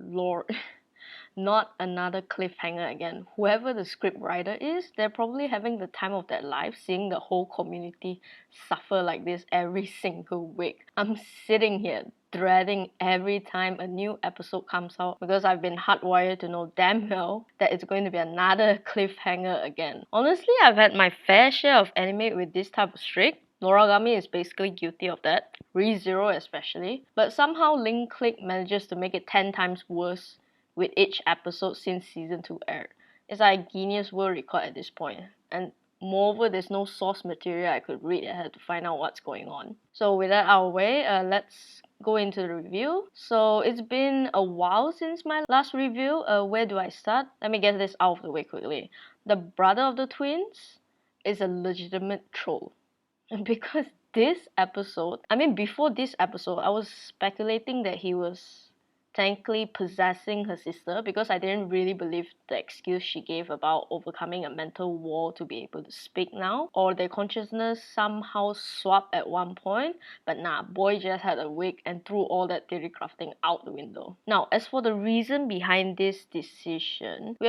Lord, not another cliffhanger again. Whoever the script writer is, they're probably having the time of their life seeing the whole community suffer like this every single week. I'm sitting here dreading every time a new episode comes out because I've been hardwired to know damn well that it's going to be another cliffhanger again. Honestly, I've had my fair share of anime with this type of streak. Noragami is basically guilty of that, ReZero especially, but somehow Link Click manages to make it 10 times worse with each episode since season 2 aired. It's like Guinness World Record at this point, and moreover, there's no source material I could read ahead to find out what's going on. So with that out of the way, let's go into the review. So it's been a while since my last review. Where do I start? Let me get this out of the way quickly. The brother of the twins is a legitimate troll. Because before this episode, I was speculating that he was technically possessing her sister because I didn't really believe the excuse she gave about overcoming a mental wall to be able to speak now, or their consciousness somehow swapped at one point. But nah, boy just had a wig and threw all that theory crafting out the window. Now, as for the reason behind this decision, we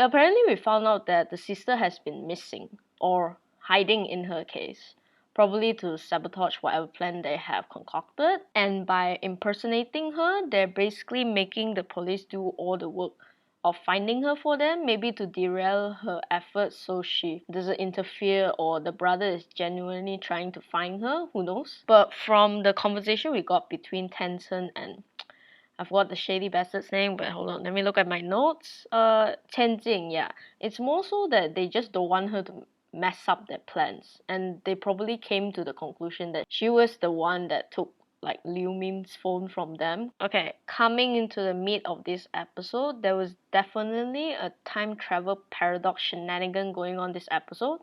found out that the sister has been missing, or hiding in her case, probably to sabotage whatever plan they have concocted. And by impersonating her, they're basically making the police do all the work of finding her for them, maybe to derail her efforts so she doesn't interfere, or the brother is genuinely trying to find her, who knows. But from the conversation we got between Tencent and I forgot the shady bastard's name, but hold on, let me look at my notes. Tenzing, yeah. It's more so that they just don't want her to mess up their plans, and they probably came to the conclusion that she was the one that took like Liu Min's phone from them. Okay, coming into the meat of this episode, there was definitely a time travel paradox shenanigan going on this episode.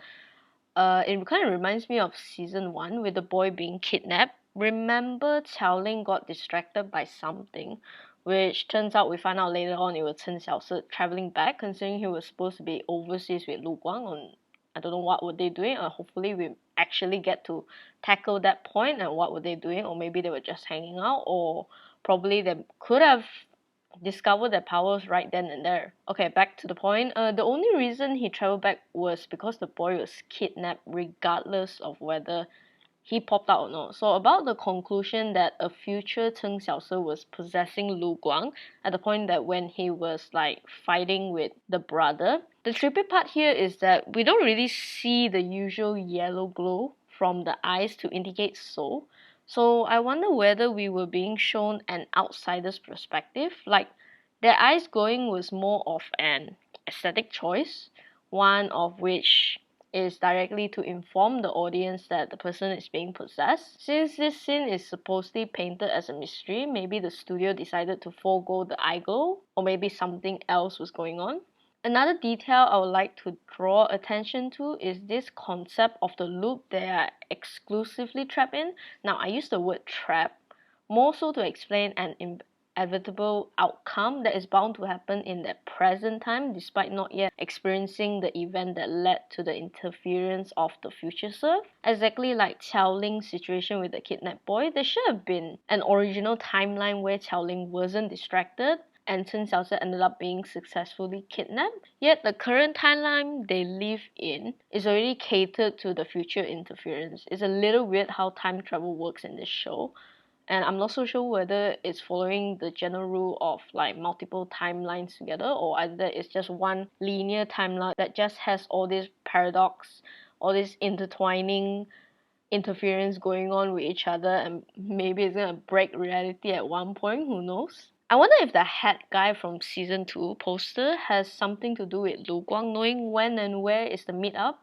It kind of reminds me of season 1 with the boy being kidnapped. Remember Xiaoling got distracted by something, which turns out we find out later on it was Chen Xiaoshi traveling back, considering he was supposed to be overseas with Lu Guang on I don't know what were they doing, or hopefully we actually get to tackle that point and what were they doing, or maybe they were just hanging out, or probably they could have discovered their powers right then and there. Okay, back to the point. The only reason he traveled back was because the boy was kidnapped regardless of whether he popped out or not. So about the conclusion that a future Chen Xiaoshi was possessing Lu Guang at the point that when he was like fighting with the brother, the trippy part here is that we don't really see the usual yellow glow from the eyes to indicate so. So I wonder whether we were being shown an outsider's perspective, like their eyes glowing was more of an aesthetic choice, one of which is directly to inform the audience that the person is being possessed. Since this scene is supposedly painted as a mystery, maybe the studio decided to forego the eye glow, or maybe something else was going on. Another detail I would like to draw attention to is this concept of the loop they are exclusively trapped in. Now, I use the word trap more so to explain an inevitable outcome that is bound to happen in the present time despite not yet experiencing the event that led to the interference of the future self. Exactly like Qiao Ling's situation with the kidnapped boy, there should have been an original timeline where Qiao Ling wasn't distracted and Chen Xiaoshi ended up being successfully kidnapped. Yet the current timeline they live in is already catered to the future interference. It's a little weird how time travel works in this show, and I'm not so sure whether it's following the general rule of like multiple timelines together, or either it's just one linear timeline that just has all this paradox, all this intertwining interference going on with each other, and maybe it's gonna break reality at one point, who knows. I wonder if the head guy from season 2 poster has something to do with Lu Guang knowing when and where is the meetup,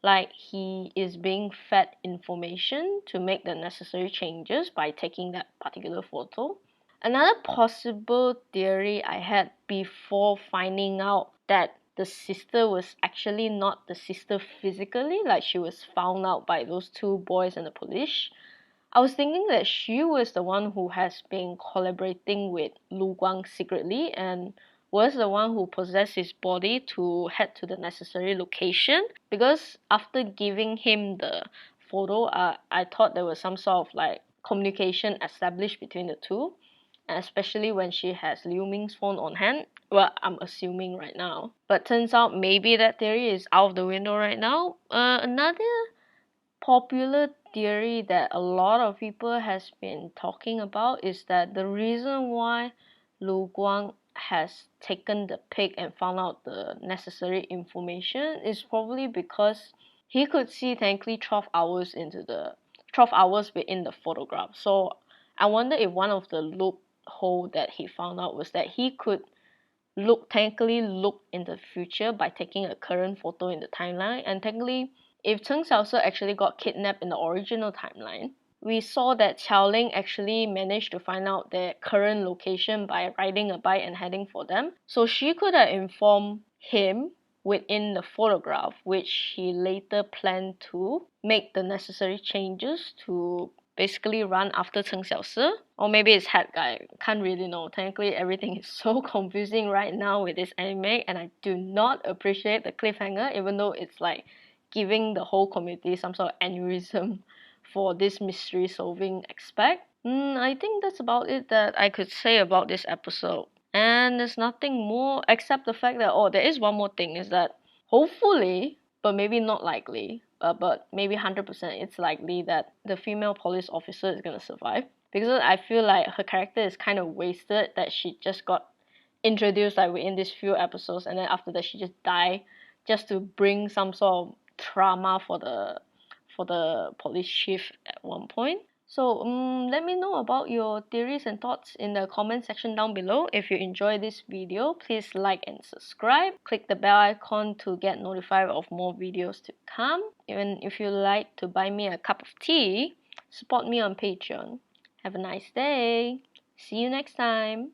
like he is being fed information to make the necessary changes by taking that particular photo. Another possible theory I had before finding out that the sister was actually not the sister physically, like she was found out by those two boys and the police. I was thinking that she was the one who has been collaborating with Lu Guang secretly and was the one who possessed his body to head to the necessary location, because after giving him the photo, I thought there was some sort of like communication established between the two. especially when she has Liu Ming's phone on hand. Well, I'm assuming right now. But turns out maybe that theory is out of the window right now. Another popular theory that a lot of people has been talking about is that the reason why Lu Guang has taken the pic and found out the necessary information is probably because he could see technically 12 hours into the 12 hours within the photograph. So I wonder if one of the loophole that he found out was that he could technically look in the future by taking a current photo in the timeline. And technically, if Cheng Xiaosi actually got kidnapped in the original timeline, we saw that Xiaoling actually managed to find out their current location by riding a bike and heading for them. So she could have informed him within the photograph, which he later planned to make the necessary changes to basically run after Cheng Xiaosi. Or maybe it's Head Guy. Can't really know. Technically, everything is so confusing right now with this anime, and I do not appreciate the cliffhanger, even though it's like giving the whole community some sort of aneurysm for this mystery solving aspect. I think that's about it that I could say about this episode. And there's nothing more except the fact that, there is one more thing, is that hopefully, but maybe not likely, but maybe 100% it's likely that the female police officer is gonna survive. Because I feel like her character is kind of wasted, that she just got introduced like within these few episodes, and then after that she just died just to bring some sort of trauma for the police chief at one point. So let me know about your theories and thoughts in the comment section down below. If you enjoyed this video, please like and subscribe. Click the bell icon to get notified of more videos to come. Even if you like to buy me a cup of tea, support me on Patreon. Have a nice day. See you next time.